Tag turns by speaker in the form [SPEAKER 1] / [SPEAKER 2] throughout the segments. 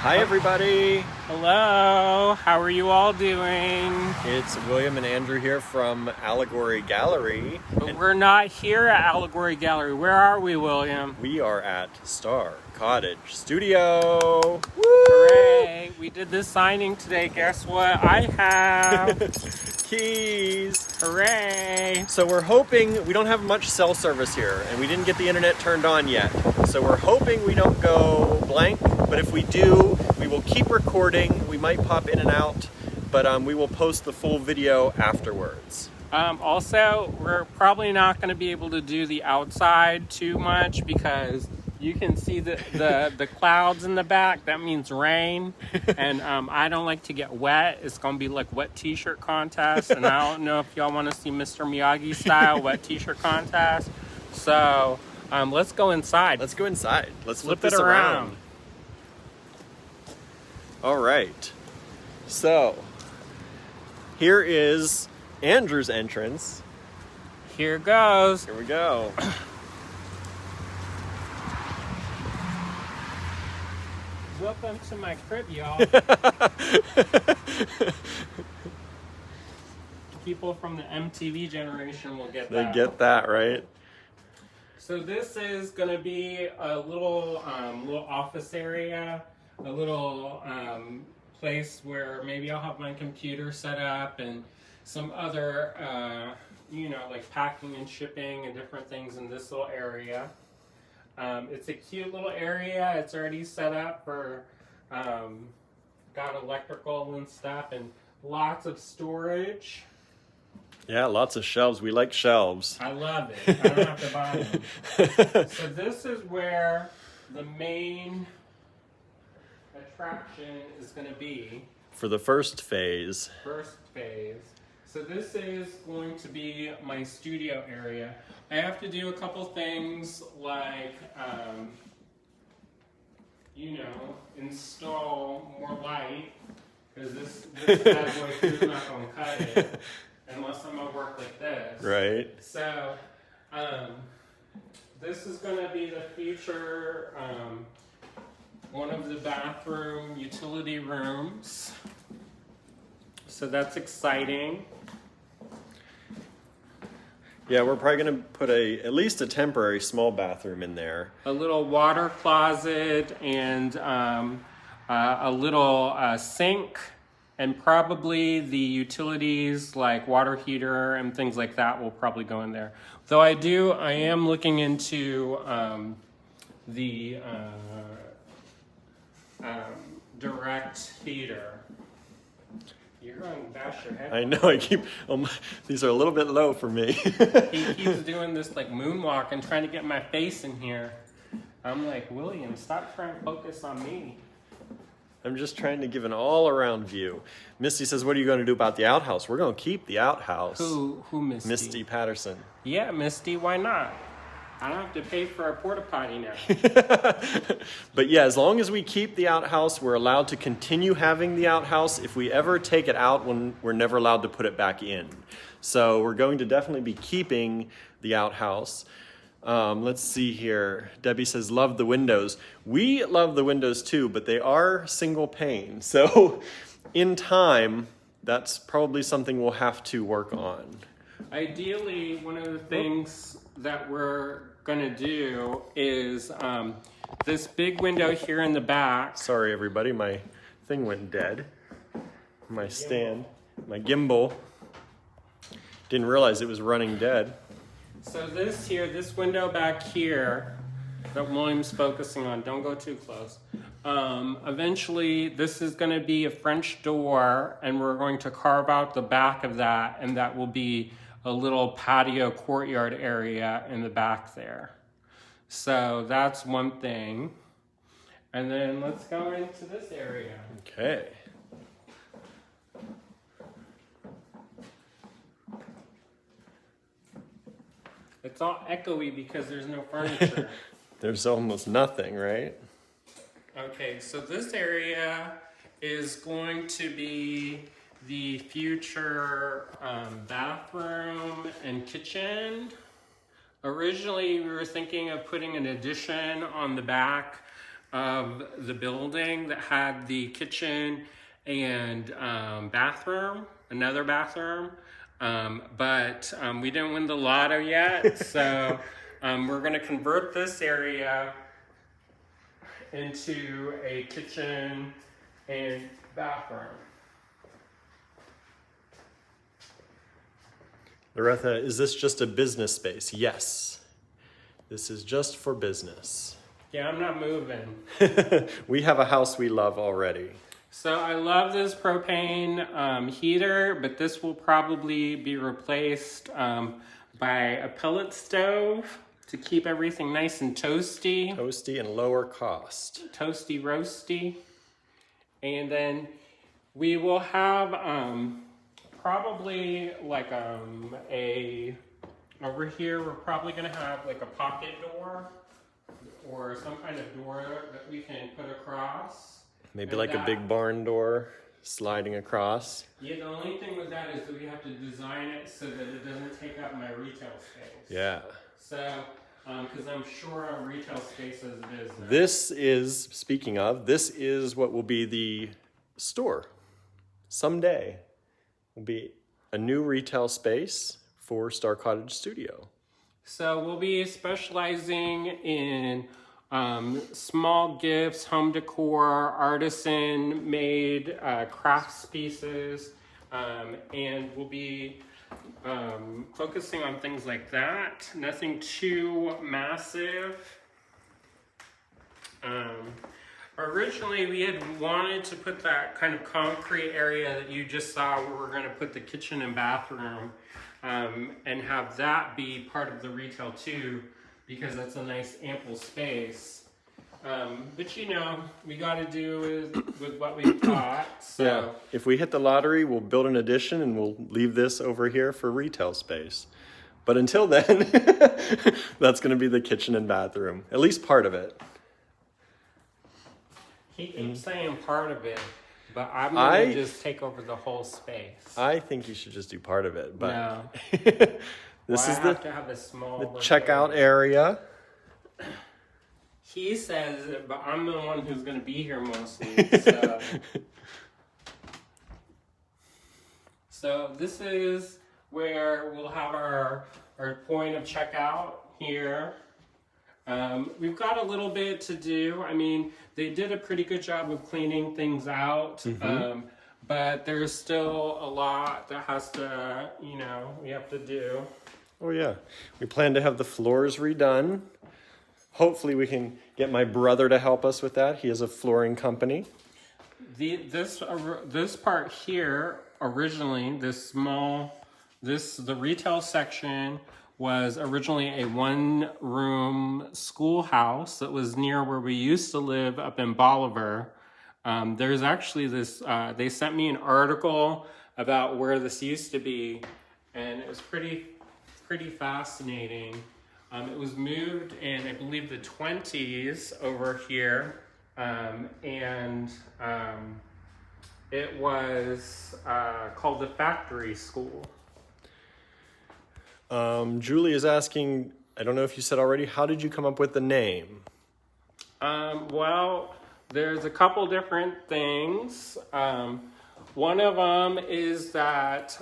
[SPEAKER 1] Hi everybody!
[SPEAKER 2] Hello, how are you all doing?
[SPEAKER 1] It's William and Andrew here from Allegory Gallery.
[SPEAKER 2] But we're not here at Allegory Gallery. Where are we, William?
[SPEAKER 1] We are at Star Cottage Studio! Woo!
[SPEAKER 2] Hooray! We did this signing today. Guess what I have?
[SPEAKER 1] Keys!
[SPEAKER 2] Hooray!
[SPEAKER 1] So we're hoping, we don't have much cell service here and we didn't get the internet turned on yet. So we're hoping we don't go blank, but if we do, we will keep recording. We might pop in and out, but we will post the full video afterwards.
[SPEAKER 2] Also, we're probably not going to be able to do the outside too much because you can see the clouds in the back. That means rain. And I don't like to get wet. It's going to be like wet t-shirt contest. And I don't know if y'all want to see Mr. Miyagi style wet t-shirt contest. So let's go inside.
[SPEAKER 1] Let's go inside. Let's flip
[SPEAKER 2] it
[SPEAKER 1] this around. All right. So here is Andrew's entrance.
[SPEAKER 2] Here goes.
[SPEAKER 1] Here we go.
[SPEAKER 2] Welcome to my crib, y'all. People from the MTV generation will get that.
[SPEAKER 1] They get that, right?
[SPEAKER 2] So this is going to be a little office area, a little place where maybe I'll have my computer set up and some other, like packing and shipping and different things in this little area. It's a cute little area. It's already set up for, got electrical and stuff and lots of storage.
[SPEAKER 1] Yeah, lots of shelves. We like shelves.
[SPEAKER 2] I love it. I don't have to buy them. So this is where the main attraction is going to be.
[SPEAKER 1] For the first phase.
[SPEAKER 2] So this is going to be my studio area. I have to do a couple things like, install more light, because this bad boy is not going to cut it unless I'm going to work like this.
[SPEAKER 1] Right.
[SPEAKER 2] So this is going to be the future, one of the bathroom utility rooms. So that's exciting.
[SPEAKER 1] Yeah, we're probably going to put at least a temporary small bathroom in there.
[SPEAKER 2] A little water closet and a little sink, and probably the utilities like water heater and things like that will probably go in there. Though I am looking into the direct heater. You're going to bash your head.
[SPEAKER 1] I know, these are a little bit low for me.
[SPEAKER 2] He keeps doing this like moonwalk and trying to get my face in here. I'm like, William, stop trying to focus on me.
[SPEAKER 1] I'm just trying to give an all-around view. Misty says, what are you going to do about the outhouse? We're going to keep the outhouse.
[SPEAKER 2] Who Misty?
[SPEAKER 1] Misty Patterson.
[SPEAKER 2] Yeah, Misty, why not? I don't have to pay for a porta potty now.
[SPEAKER 1] But yeah, as long as we keep the outhouse, we're allowed to continue having the outhouse. If we ever take it out, we're never allowed to put it back in. So we're going to definitely be keeping the outhouse. Let's see here. Debbie says, love the windows. We love the windows too, but they are single pane. So in time, that's probably something we'll have to work on.
[SPEAKER 2] Ideally, one of the things that we're going to do is this big window here in the back.
[SPEAKER 1] Sorry, everybody. My thing went dead. My stand, my gimbal. Didn't realize it was running dead.
[SPEAKER 2] So this window back here that William's focusing on, don't go too close. Eventually, this is going to be a French door, and we're going to carve out the back of that, and that will be a little patio courtyard area in the back there. So that's one thing. And then let's go into this area.
[SPEAKER 1] Okay.
[SPEAKER 2] It's all echoey because there's no furniture.
[SPEAKER 1] There's almost nothing, right?
[SPEAKER 2] Okay, so this area is going to be the future bathroom and kitchen. Originally, we were thinking of putting an addition on the back, of the building that had the kitchen and bathroom, another bathroom. But we didn't win the lotto yet, so we're going to convert this area into a kitchen and bathroom.
[SPEAKER 1] Loretha, is this just a business space? Yes. This is just for business.
[SPEAKER 2] Yeah, I'm not moving.
[SPEAKER 1] We have a house we love already.
[SPEAKER 2] So I love this propane heater, but this will probably be replaced by a pellet stove to keep everything nice and toasty.
[SPEAKER 1] Toasty and lower cost.
[SPEAKER 2] Toasty roasty. And then we will have probably like over here we're probably going to have like a pocket door or some kind of door that we can put across.
[SPEAKER 1] Maybe like a big barn door sliding across.
[SPEAKER 2] Yeah, the only thing with that is that we have to design it so that it doesn't take up my retail space.
[SPEAKER 1] Yeah.
[SPEAKER 2] So, because I'm sure our retail space as it is.
[SPEAKER 1] This is, speaking of, this is what will be the store. Someday will be a new retail space for Star Cottage Studio.
[SPEAKER 2] So we'll be specializing in small gifts, home decor, artisan-made crafts pieces, and we'll be focusing on things like that. Nothing too massive. Originally, we had wanted to put that kind of concrete area that you just saw where we're going to put the kitchen and bathroom and have that be part of the retail too, because that's a nice ample space. But you know, we got to do with what we've got. So.
[SPEAKER 1] Yeah, if we hit the lottery, we'll build an addition and we'll leave this over here for retail space. But until then, that's going to be the kitchen and bathroom, at least part of it.
[SPEAKER 2] He keeps saying part of it, but I'm going to just take over the whole space.
[SPEAKER 1] I think you should just do part of it. But
[SPEAKER 2] no.
[SPEAKER 1] This is
[SPEAKER 2] have to have a small
[SPEAKER 1] the checkout area.
[SPEAKER 2] He says it, but I'm the one who's going to be here mostly. So. So this is where we'll have our point of checkout here. We've got a little bit to do. I mean, they did a pretty good job of cleaning things out, but there's still a lot that has to, we have to do.
[SPEAKER 1] Oh yeah, we plan to have the floors redone. Hopefully we can get my brother to help us with that. He has a flooring company.
[SPEAKER 2] This part here, originally, the retail section was originally a one-room schoolhouse that was near where we used to live up in Bolivar. There's actually this, they sent me an article about where this used to be, and it was pretty fascinating. It was moved in, I believe, the 20s over here, and it was called the Factory School.
[SPEAKER 1] Julie is asking, I don't know if you said already, how did you come up with the name?
[SPEAKER 2] Well, there's a couple different things. One of them is that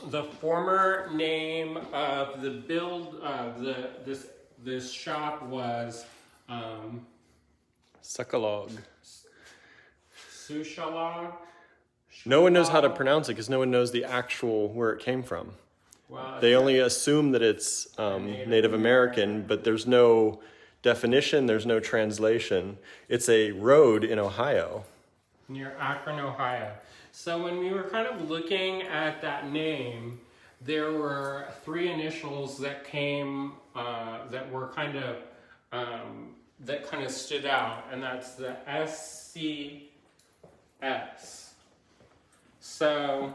[SPEAKER 2] the former name of the this shop was
[SPEAKER 1] Suckalog.
[SPEAKER 2] Sushalog.
[SPEAKER 1] No one knows how to pronounce it because no one knows the actual where it came from.
[SPEAKER 2] Well,
[SPEAKER 1] They only assume that it's Native American, but there's no definition, there's no translation. It's a road in Ohio.
[SPEAKER 2] Near Akron, Ohio. So when we were kind of looking at that name, there were three initials that came, that were kind of, that kind of stood out, and that's the SCS. So,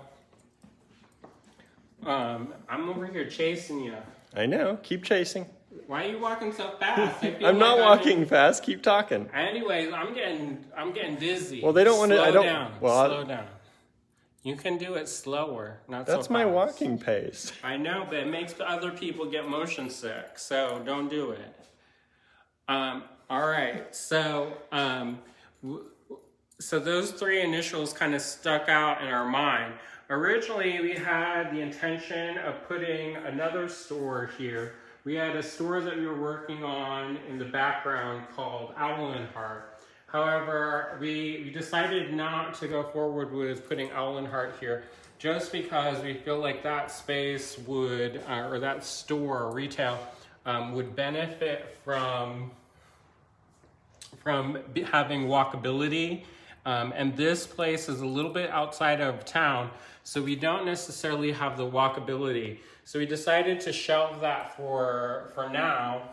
[SPEAKER 2] I'm over here chasing you.
[SPEAKER 1] I know, keep chasing.
[SPEAKER 2] Why are you walking so fast?
[SPEAKER 1] I'm not walking fast, keep talking.
[SPEAKER 2] Anyways, I'm getting dizzy.
[SPEAKER 1] Well, they don't want to,
[SPEAKER 2] Slow
[SPEAKER 1] I don't,
[SPEAKER 2] down.
[SPEAKER 1] well,
[SPEAKER 2] Slow down. You can do it slower, not so
[SPEAKER 1] that's
[SPEAKER 2] fast.
[SPEAKER 1] my walking pace.
[SPEAKER 2] I know, but it makes other people get motion sick, so don't do it. All right, so so those three initials kind of stuck out in our mind. Originally, we had the intention of putting another store here. We had a store that we were working on in the background called Owl and Heart. However, we decided not to go forward with putting Owl and Heart here just because we feel like that space would, or that store, retail, would benefit from having walkability. And this place is a little bit outside of town, so we don't necessarily have the walkability. So we decided to shelve that for now.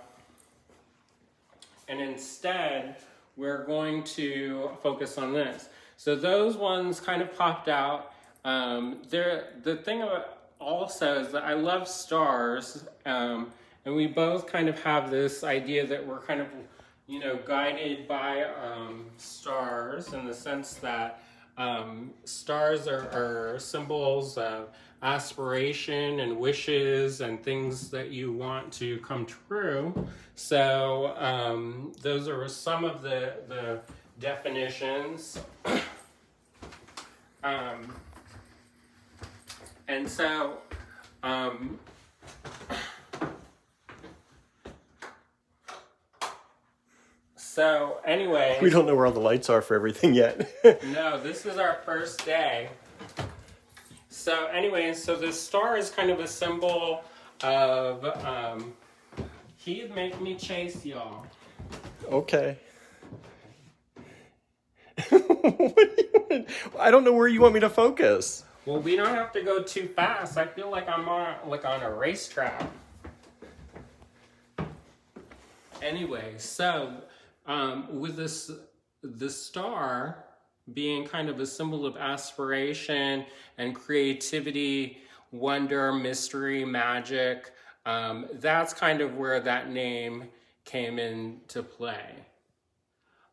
[SPEAKER 2] And instead, we're going to focus on this. So those ones kind of popped out. The thing about also is that I love stars, and we both kind of have this idea that we're kind of, you know, guided by stars, in the sense that stars are symbols of aspiration and wishes and things that you want to come true. So those are some of the definitions. And so so anyway,
[SPEAKER 1] We don't know where all the lights are for everything yet.
[SPEAKER 2] no, this is our first day. So anyway, so this star is kind of a symbol of, he'd make me chase y'all.
[SPEAKER 1] Okay. What do you want? I don't know where you want me to focus.
[SPEAKER 2] Well, we don't have to go too fast. I feel like I'm on a racetrack. Anyway, so with the star being kind of a symbol of aspiration and creativity, wonder, mystery, magic, that's kind of where that name came into play.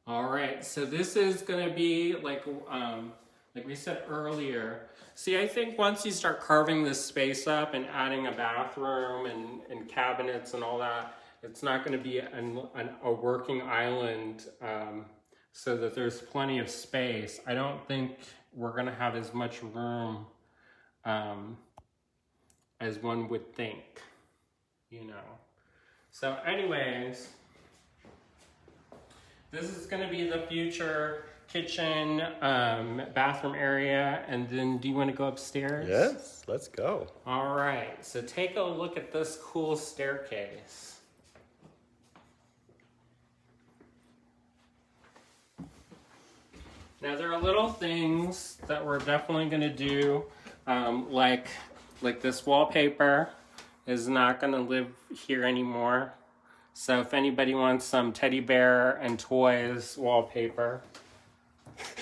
[SPEAKER 2] All right, so this is gonna be like we said earlier. See, I think once you start carving this space up and adding a bathroom and cabinets and all that, it's not going to be a working island, so that there's plenty of space. I don't think we're going to have as much room as one would think, you know. So anyways, this is going to be the future kitchen, bathroom area, and then do you want to go upstairs?
[SPEAKER 1] Yes, let's go.
[SPEAKER 2] All right, so take a look at this cool staircase. Now there are little things that we're definitely going to do, like this wallpaper is not going to live here anymore. So if anybody wants some teddy bear and toys wallpaper,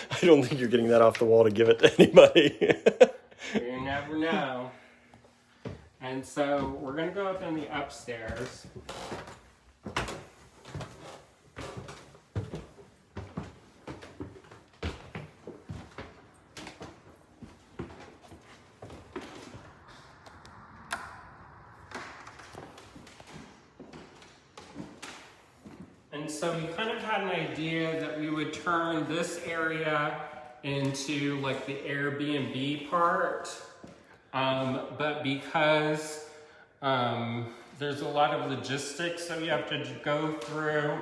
[SPEAKER 1] I don't think you're getting that off the wall to give it to anybody.
[SPEAKER 2] you never know. And so we're going to go up in the upstairs. And so we kind of had an idea that we would turn this area into like the Airbnb part, but because there's a lot of logistics that we have to go through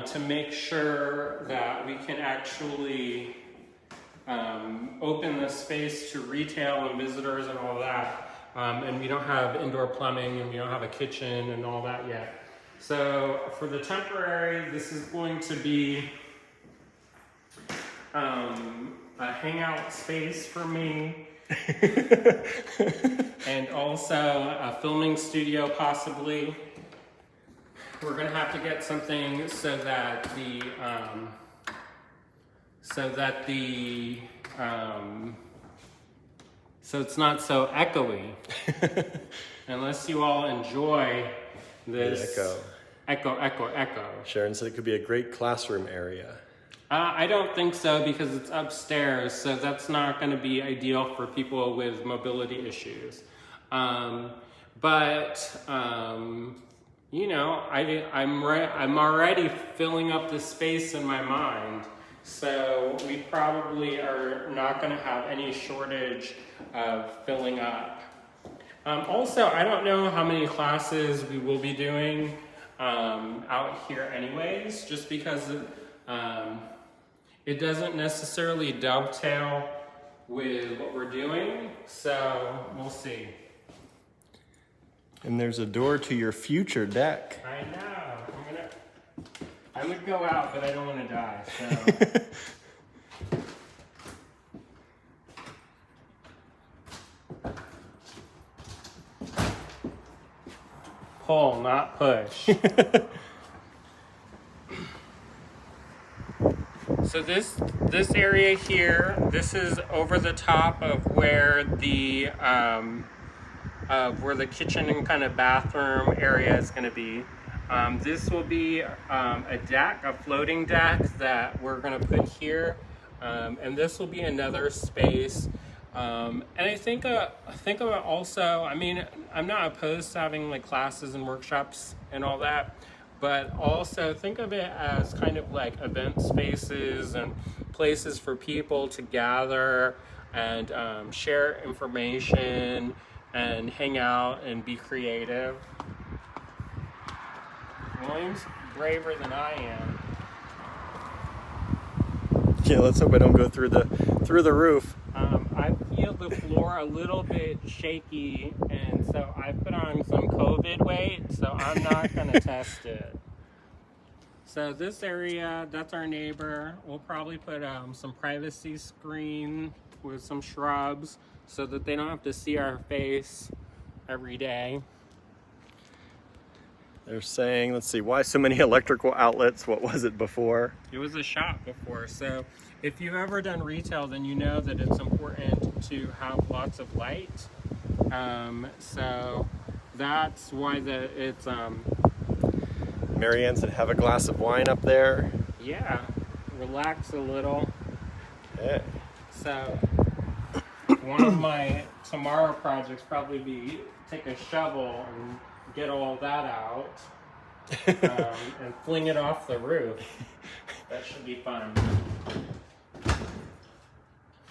[SPEAKER 2] to make sure that we can actually open the space to retail and visitors and all that, and we don't have indoor plumbing and we don't have a kitchen and all that yet. So for the temporary, this is going to be a hangout space for me, and also a filming studio possibly. We're going to have to get something so that so it's not so echoey, unless you all enjoy this echo.
[SPEAKER 1] Sharon said it could be a great classroom area.
[SPEAKER 2] I don't think so, because it's upstairs, so that's not going to be ideal for people with mobility issues. But you know, I'm already filling up the space in my mind. So we probably are not going to have any shortage of filling up. Also, I don't know how many classes we will be doing out here anyways, just because it doesn't necessarily dovetail with what we're doing. So we'll see.
[SPEAKER 1] And there's a door to your future deck.
[SPEAKER 2] I know. I would go out, but I don't want to die. So. Pull, not push. So this area here, this is over the top of where the kitchen and kind of bathroom area is going to be. This will be a deck, a floating deck that we're going to put here, and this will be another space. And I think about also, I mean, I'm not opposed to having like classes and workshops and all that, but also think of it as kind of like event spaces and places for people to gather and share information and hang out and be creative. William's braver than I am.
[SPEAKER 1] Yeah, let's hope I don't go through the roof.
[SPEAKER 2] I feel the floor a little bit shaky, and so I put on some COVID weight, so I'm not going to test it. So this area, that's our neighbor. We'll probably put some privacy screen with some shrubs so that they don't have to see our face every day.
[SPEAKER 1] They're saying, let's see, why so many electrical outlets? What was it before?
[SPEAKER 2] It was a shop before, so if you've ever done retail, then you know that it's important to have lots of light. So that's why it's
[SPEAKER 1] Marianne said, have a glass of wine up there.
[SPEAKER 2] yeah, relax a little.
[SPEAKER 1] Yeah.
[SPEAKER 2] So one of my tomorrow projects probably be take a shovel and get all that out and fling it off the roof. That should be fun.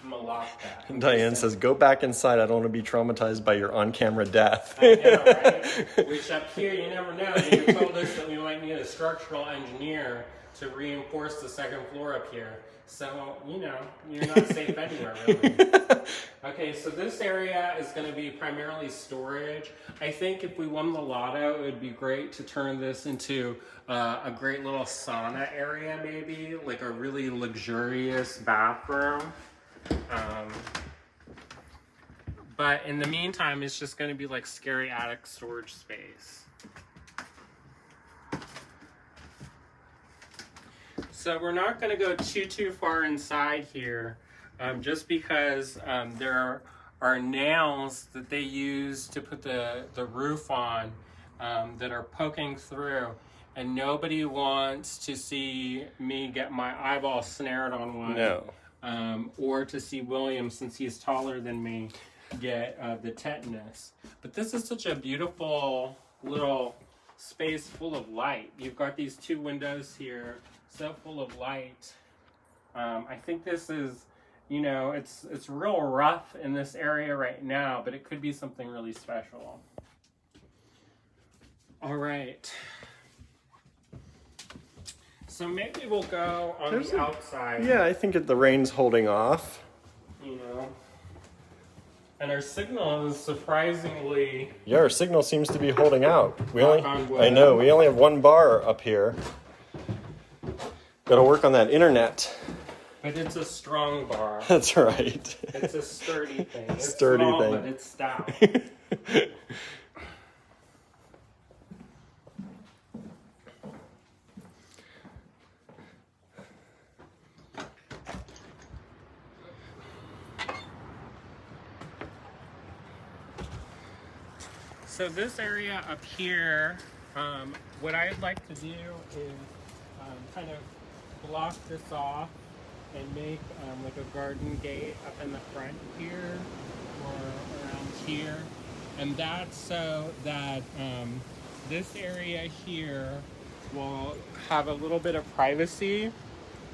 [SPEAKER 2] I'm gonna lock that.
[SPEAKER 1] And Diane says, go back inside. I don't want to be traumatized by your on-camera death.
[SPEAKER 2] I know, right? Which up here, you never know. You told us that we might need a structural engineer to reinforce the second floor up here. So, you know, you're not safe anywhere, really. Okay, so this area is going to be primarily storage. I think if we won the lotto, it would be great to turn this into a great little sauna area, maybe, like a really luxurious bathroom. But in the meantime, it's just going to be like scary attic storage space. So we're not going to go too far inside here, just because there are nails that they use to put the roof on that are poking through, and nobody wants to see me get my eyeball snared on one.
[SPEAKER 1] No.
[SPEAKER 2] Or to see William, since he's taller than me, get the tetanus. But this is such a beautiful little space full of light. You've got these two windows here, so full of light. I think this is, you know, it's real rough in this area right now, but it could be something really special. All right. So maybe we'll go on the outside.
[SPEAKER 1] Yeah, I think the rain's holding off.
[SPEAKER 2] You know. And our signal is surprisingly...
[SPEAKER 1] Yeah, our signal seems to be holding out.
[SPEAKER 2] On wood.
[SPEAKER 1] I know, we only have one bar up here. Got to work on that internet.
[SPEAKER 2] But it's a strong bar.
[SPEAKER 1] That's right.
[SPEAKER 2] It's a sturdy thing. It's
[SPEAKER 1] sturdy
[SPEAKER 2] small,
[SPEAKER 1] thing.
[SPEAKER 2] But it's stout. So this area up here, what I'd like to do is kind of block this off and make like a garden gate up in the front here or around here. And that's so that this area here will have a little bit of privacy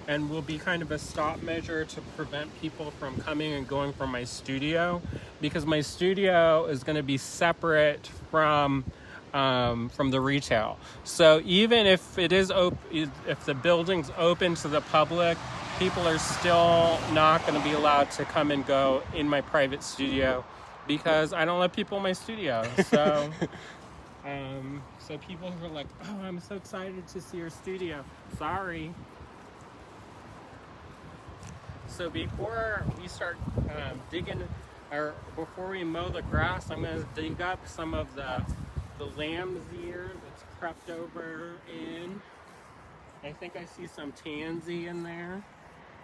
[SPEAKER 2] and will be kind of a stop measure to prevent people from coming and going from my studio, because my studio is going to be separate from the retail. So even if it is if the building's open to the public, people are still not going to be allowed to come and go in my private studio because I don't let people in my studio. So so people who are like, oh, I'm so excited to see your studio. Sorry. So before we start digging, or before we mow the grass, I'm going to dig up some of the lamb's ear that's crept over in. I think I see some tansy in there.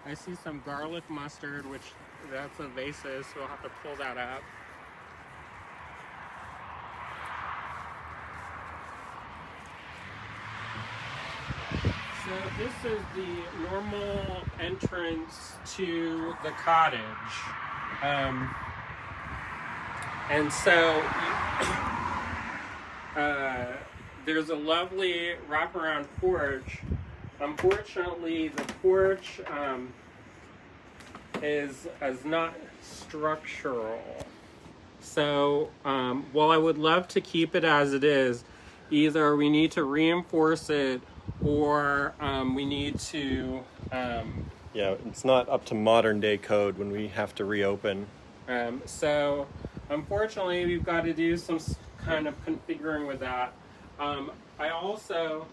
[SPEAKER 2] I see some garlic mustard, which that's invasive, so we'll have to pull that up. So this is the normal entrance to the cottage. And so there's a lovely wraparound porch. Unfortunately, the porch is not structural. So while I would love to keep it as it is, either we need to reinforce it or we need to...
[SPEAKER 1] Yeah, it's not up to modern day code when we have to reopen.
[SPEAKER 2] So unfortunately, we've got to do some kind of configuring with that. I also,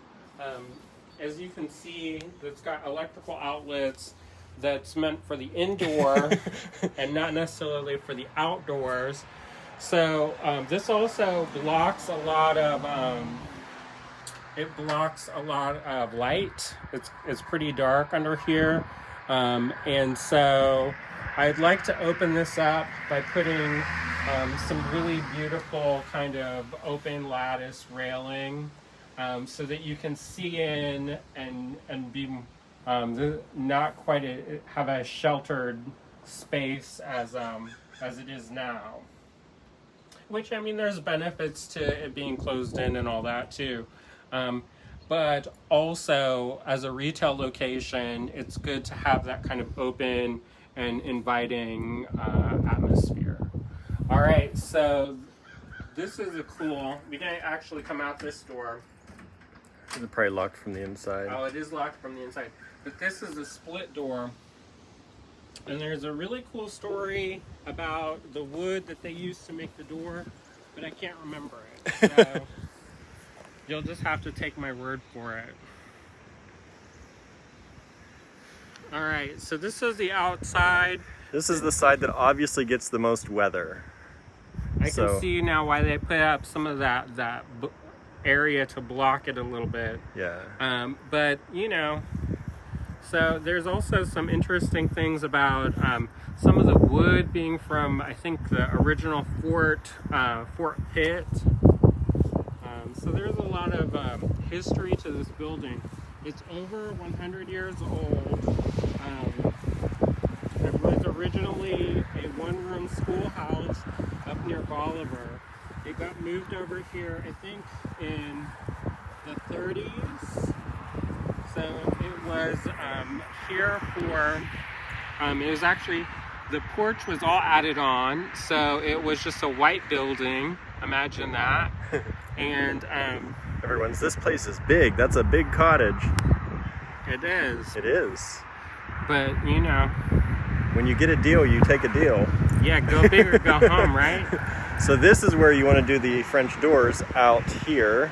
[SPEAKER 2] as you can see, it's got electrical outlets that's meant for the indoor and not necessarily for the outdoors. So this also blocks a lot of light. It's pretty dark under here, and so I'd like to open this up by putting some really beautiful kind of open lattice railing, so that you can see in and be not quite have a sheltered space as it is now. Which, I mean, there's benefits to it being closed in and all that too. But also, as a retail location, it's good to have that kind of open and inviting atmosphere. All right, so this is we didn't actually come out this door.
[SPEAKER 1] It's probably locked from the inside.
[SPEAKER 2] Oh, it is locked from the inside. But this is a split door. And there's a really cool story about the wood that they used to make the door, but I can't remember it. So you'll just have to take my word for it. All right, so this is the outside.
[SPEAKER 1] This is the side that obviously gets the most weather.
[SPEAKER 2] I can see now why they put up some of that area to block it a little bit.
[SPEAKER 1] Yeah.
[SPEAKER 2] But, you know, so there's also some interesting things about some of the wood being from, I think, the original Fort Pitt. So there's a lot of history to this building. It's over 100 years old. It was originally a one-room schoolhouse up near Bolivar. It got moved over here, I think, in the 30s. So it was here for, it was actually, the porch was all added on, so it was just a white building. Imagine that. And
[SPEAKER 1] everyone's, this place is big. That's a big cottage.
[SPEAKER 2] It is.
[SPEAKER 1] It is.
[SPEAKER 2] But, you know,
[SPEAKER 1] when you get a deal, you take a deal.
[SPEAKER 2] Yeah, go big or go home, right?
[SPEAKER 1] So this is where you want to do the French doors, out here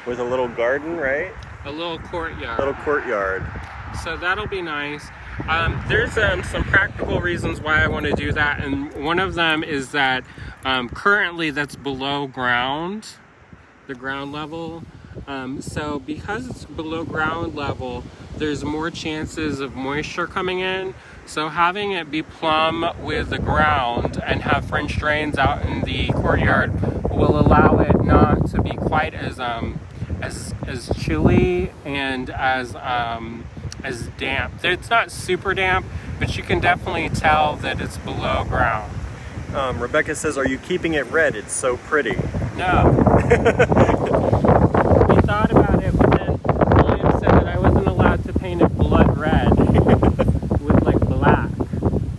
[SPEAKER 1] with a little garden, right?
[SPEAKER 2] A little courtyard.
[SPEAKER 1] Little courtyard.
[SPEAKER 2] So that'll be nice. There's some practical reasons why I want to do that, and one of them is that currently that's below ground, the ground level. So because it's below ground level, there's more chances of moisture coming in. So having it be plumb with the ground and have French drains out in the courtyard will allow it not to be quite as chilly and as damp. It's not super damp, but you can definitely tell that it's below ground.
[SPEAKER 1] Rebecca says, "Are you keeping it red? It's so pretty."
[SPEAKER 2] No. We thought about it, but then William said that I wasn't allowed to paint it blood red with like black.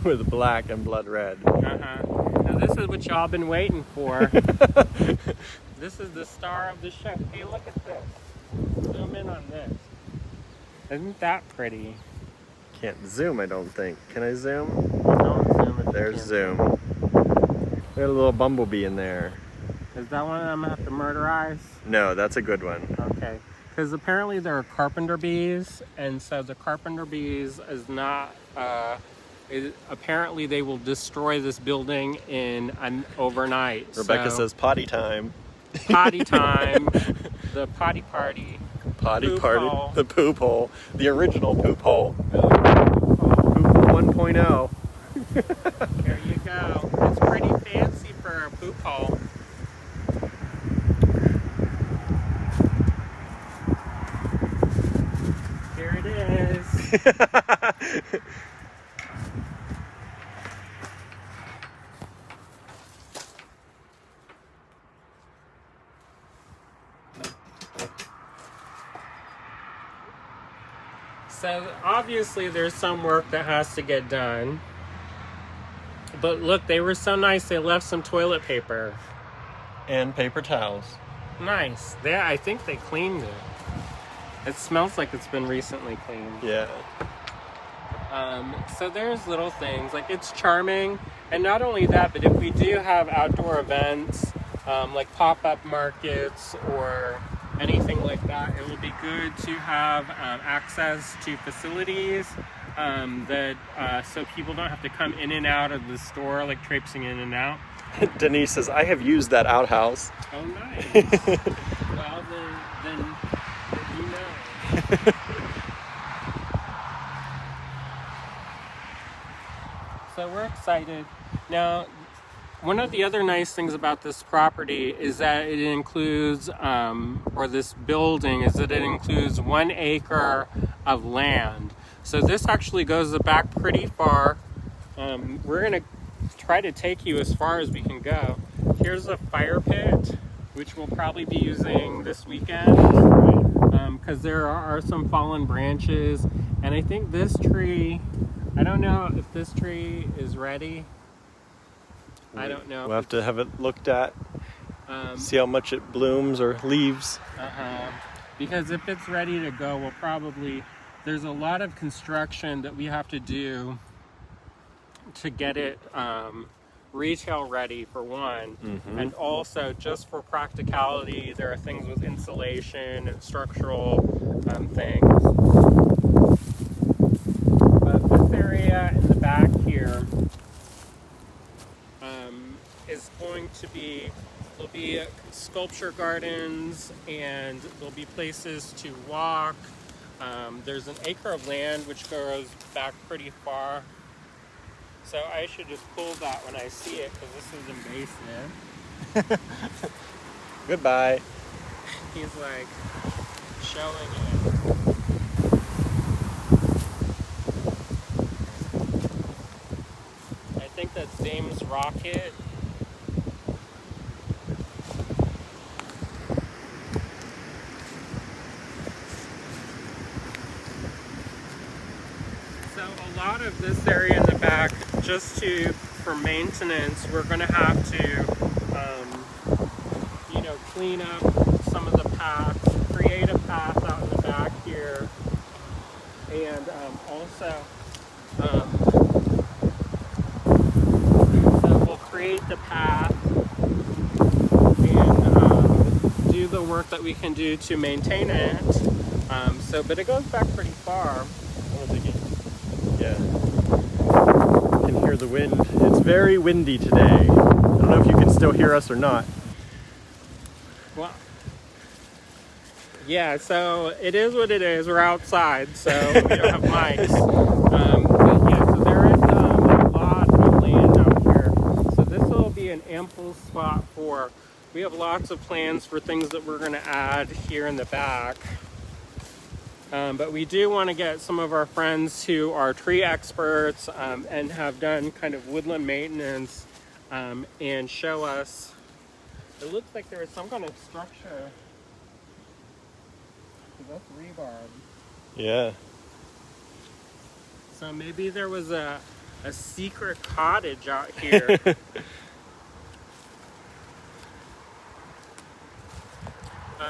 [SPEAKER 1] With black and blood red.
[SPEAKER 2] Now this is what y'all been waiting for. This is the star of the show. Hey, look at this. Zoom in on this. Isn't that pretty?
[SPEAKER 1] Can't zoom, I don't think. Can I zoom?
[SPEAKER 2] Don't zoom if you
[SPEAKER 1] There's
[SPEAKER 2] can't.
[SPEAKER 1] zoom. We got a little bumblebee in there.
[SPEAKER 2] Is that one I'm gonna have to murderize?
[SPEAKER 1] No, that's a good one.
[SPEAKER 2] Okay. Because apparently there are carpenter bees, and so the carpenter bees is not. Apparently they will destroy this building in an overnight.
[SPEAKER 1] Rebecca
[SPEAKER 2] So,
[SPEAKER 1] says potty time.
[SPEAKER 2] potty time. The potty party.
[SPEAKER 1] Potty
[SPEAKER 2] Poop
[SPEAKER 1] party.
[SPEAKER 2] hole.
[SPEAKER 1] The poop hole. The original poop hole.
[SPEAKER 2] Poop hole.
[SPEAKER 1] 1.0.
[SPEAKER 2] There you go. It's pretty fancy for a poop hole. Here it is. So obviously there's some work that has to get done. But look, they were so nice, they left some toilet paper.
[SPEAKER 1] And paper towels.
[SPEAKER 2] Nice. I think they cleaned it. It smells like it's been recently cleaned.
[SPEAKER 1] Yeah.
[SPEAKER 2] So there's little things, like it's charming. And not only that, but if we do have outdoor events, like pop-up markets or anything like that, it will be good to have access to facilities so people don't have to come in and out of the store, like traipsing in and out.
[SPEAKER 1] Denise says, I have used that outhouse.
[SPEAKER 2] Oh, nice. Well, then you know. So we're excited. Now, one of the other nice things about this property is that it includes, or this building, is that it includes 1 acre of land. So this actually goes back pretty far. We're going to try to take you as far as we can go. Here's a fire pit, which we'll probably be using this weekend, because there are some fallen branches. And I think this tree, I don't know if this tree is ready. I don't know.
[SPEAKER 1] We'll have to have it looked at. See how much it blooms or leaves.
[SPEAKER 2] Because if it's ready to go, we'll probably, there's a lot of construction that we have to do to get it retail ready, for one. And also, just for practicality, there are things with insulation and structural things. But this area in the back here is going to be, there'll be sculpture gardens, and there'll be places to walk. There's an acre of land which goes back pretty far. So I should just pull that when I see it, because this is invasive.
[SPEAKER 1] Goodbye.
[SPEAKER 2] He's like showing it. I think that's Dame's rocket. So a lot of this area in the back, just for maintenance, we're going to have to, clean up some of the paths, create a path out in the back here, and also, so we'll create the path and do the work that we can do to maintain it. But it goes back pretty far.
[SPEAKER 1] Yeah. You can hear the wind. It's very windy today. I don't know if you can still hear us or not.
[SPEAKER 2] Well, yeah, so it is what it is. We're outside, so we don't have mics. But yeah, so there is a lot of land out here. So this will be an ample spot for, we have lots of plans for things that we're going to add here in the back. But we do want to get some of our friends who are tree experts and have done kind of woodland maintenance and show us It looks like there is some kind of structure. That's rebarb.
[SPEAKER 1] Yeah.
[SPEAKER 2] So maybe there was a secret cottage out here.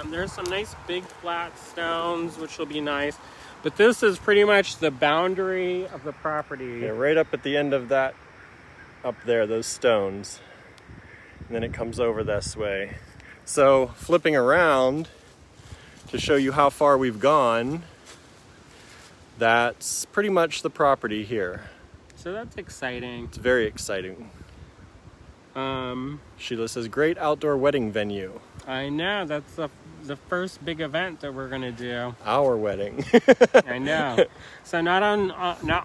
[SPEAKER 2] There's some nice big flat stones, which will be nice. But this is pretty much the boundary of the property.
[SPEAKER 1] Yeah, right up at the end of that, up there, those stones. And then it comes over this way. So flipping around to show you how far we've gone, that's pretty much the property here.
[SPEAKER 2] So that's exciting.
[SPEAKER 1] It's very exciting. Sheila says, great outdoor wedding venue.
[SPEAKER 2] I know, that's the first big event that we're gonna do.
[SPEAKER 1] Our wedding.
[SPEAKER 2] I know. So not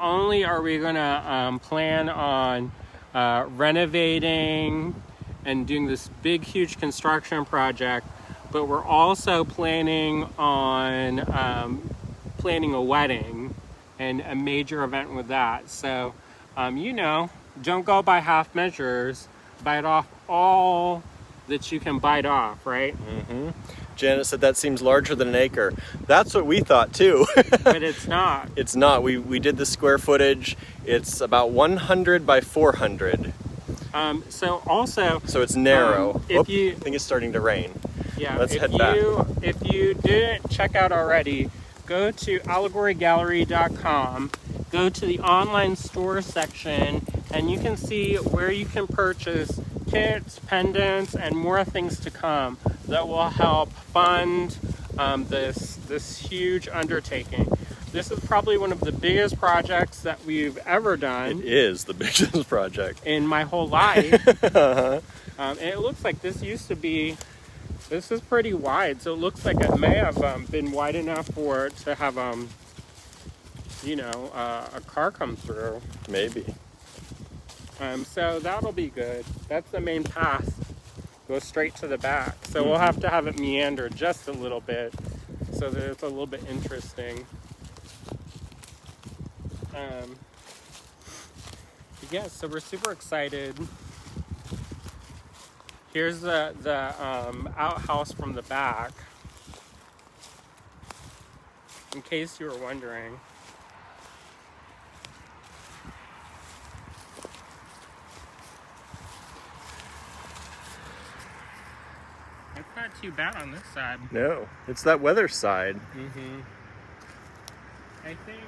[SPEAKER 2] only are we gonna plan on renovating and doing this big, huge construction project, but we're also planning on planning a wedding and a major event with that. So, you know, don't go by half measures. Bite off all that you can bite off, right?
[SPEAKER 1] Mm-hmm. Janet said that seems larger than an acre. That's what we thought too.
[SPEAKER 2] But it's not.
[SPEAKER 1] It's not. We did the square footage. It's about 100 by 400.
[SPEAKER 2] So also,
[SPEAKER 1] so it's narrow.
[SPEAKER 2] If
[SPEAKER 1] Oop,
[SPEAKER 2] you,
[SPEAKER 1] I think it's starting to rain.
[SPEAKER 2] Yeah,
[SPEAKER 1] Let's head back.
[SPEAKER 2] If you didn't check out already, go to allegorygallery.com, go to the online store section, and you can see where you can purchase kits, pendants, and more things to come that will help fund this huge undertaking. This is probably one of the biggest projects that we've ever done.
[SPEAKER 1] It is the biggest project
[SPEAKER 2] in my whole life.
[SPEAKER 1] Uh-huh.
[SPEAKER 2] And it looks like this used to be. This is pretty wide, so it looks like it may have been wide enough for it to have, you know, a car come through.
[SPEAKER 1] Maybe.
[SPEAKER 2] So that'll be good. That's the main path. Goes straight to the back. So we'll have to have it meander just a little bit so that it's a little bit interesting. Yeah, so we're super excited. Here's the outhouse from the back, in case you were wondering. It's not too bad on this side.
[SPEAKER 1] No, it's that weather side.
[SPEAKER 2] Mm-hmm. I think.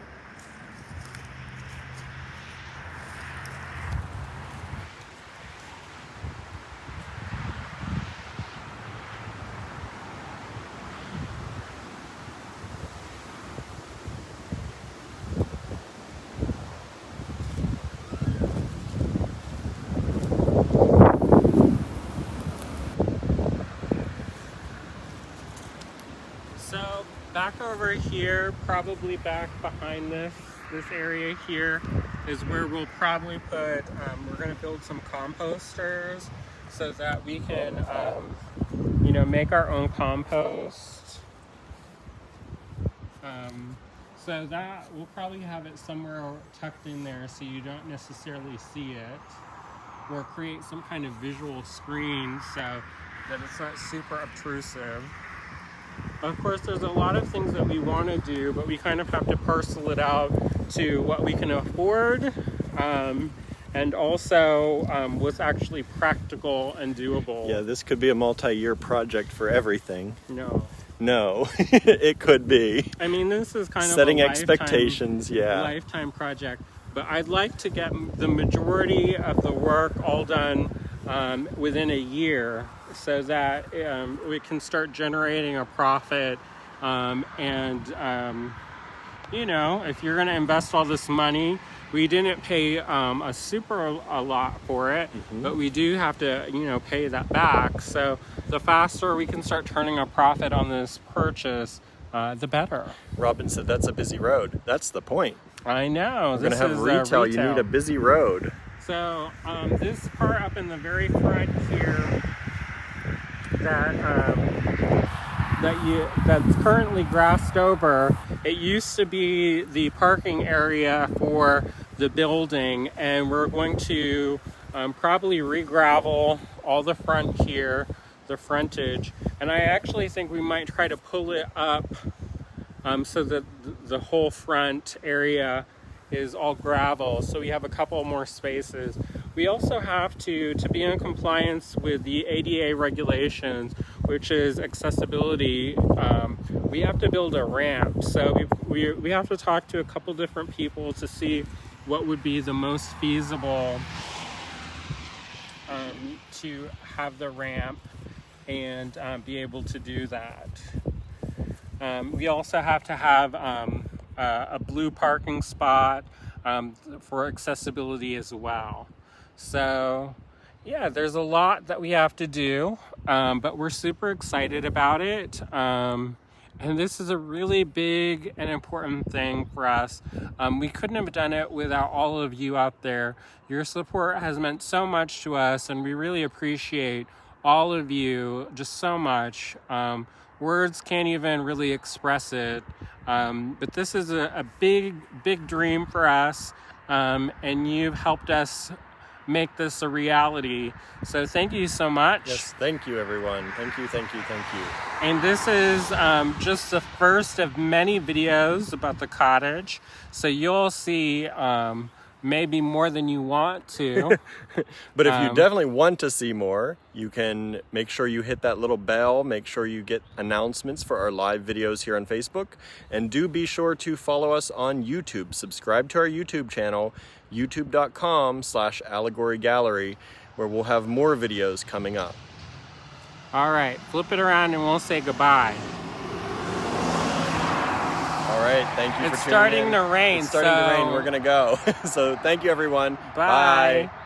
[SPEAKER 2] So back over here, probably back behind this area here is where we'll probably put, we're going to build some composters so that we can, you know, make our own compost. So that, we'll probably have it somewhere tucked in there so you don't necessarily see it, or create some kind of visual screen so that it's not super obtrusive. Of course, there's a lot of things that we want to do, but we kind of have to parcel it out to what we can afford, and also what's actually practical and doable.
[SPEAKER 1] Yeah, this could be a multi-year project for everything.
[SPEAKER 2] No,
[SPEAKER 1] it could be.
[SPEAKER 2] I mean, this is kind
[SPEAKER 1] setting
[SPEAKER 2] of a
[SPEAKER 1] expectations.
[SPEAKER 2] lifetime project. But I'd like to get the majority of the work all done within a year, so that we can start generating a profit. You know, if you're going to invest all this money, we didn't pay a lot for it, but we do have to, you know, pay that back. So the faster we can start turning a profit on this purchase, the better.
[SPEAKER 1] Robin said that's a busy road. That's the point.
[SPEAKER 2] I know.
[SPEAKER 1] We're going to have retail. You need a busy road.
[SPEAKER 2] So this part up in the very front here that's currently grassed over, it used to be the parking area for the building, and we're going to probably re-gravel all the front here the frontage. And I actually think we might try to pull it up so that the whole front area is all gravel, so we have a couple more spaces. We also have to be in compliance with the ADA regulations, which is accessibility. We have to build a ramp, so we have to talk to a couple different people to see what would be the most feasible to have the ramp and be able to do that. We also have to have a blue parking spot for accessibility as well. So yeah, there's a lot that we have to do, but we're super excited about it. And this is a really big and important thing for us. We couldn't have done it without all of you out there. Your support has meant so much to us, and we really appreciate all of you just so much. Words can't even really express it. But this is a big, big dream for us, and you've helped us make this a reality. So thank you so much.
[SPEAKER 1] Yes, thank you, everyone. Thank you, thank you, thank you.
[SPEAKER 2] And this is just the first of many videos about the cottage. So you'll see maybe more than you want to.
[SPEAKER 1] But if you definitely want to see more, you can make sure you hit that little bell, make sure you get announcements for our live videos here on Facebook, and do be sure to follow us on YouTube. Subscribe to our YouTube channel, youtube.com/Allegory Gallery, where we'll have more videos coming up.
[SPEAKER 2] All right, flip it around and we'll say goodbye.
[SPEAKER 1] All right, thank you for tuning in.
[SPEAKER 2] It's starting to rain.
[SPEAKER 1] It's starting to rain. We're going to go. So thank you, everyone.
[SPEAKER 2] Bye.
[SPEAKER 1] Bye.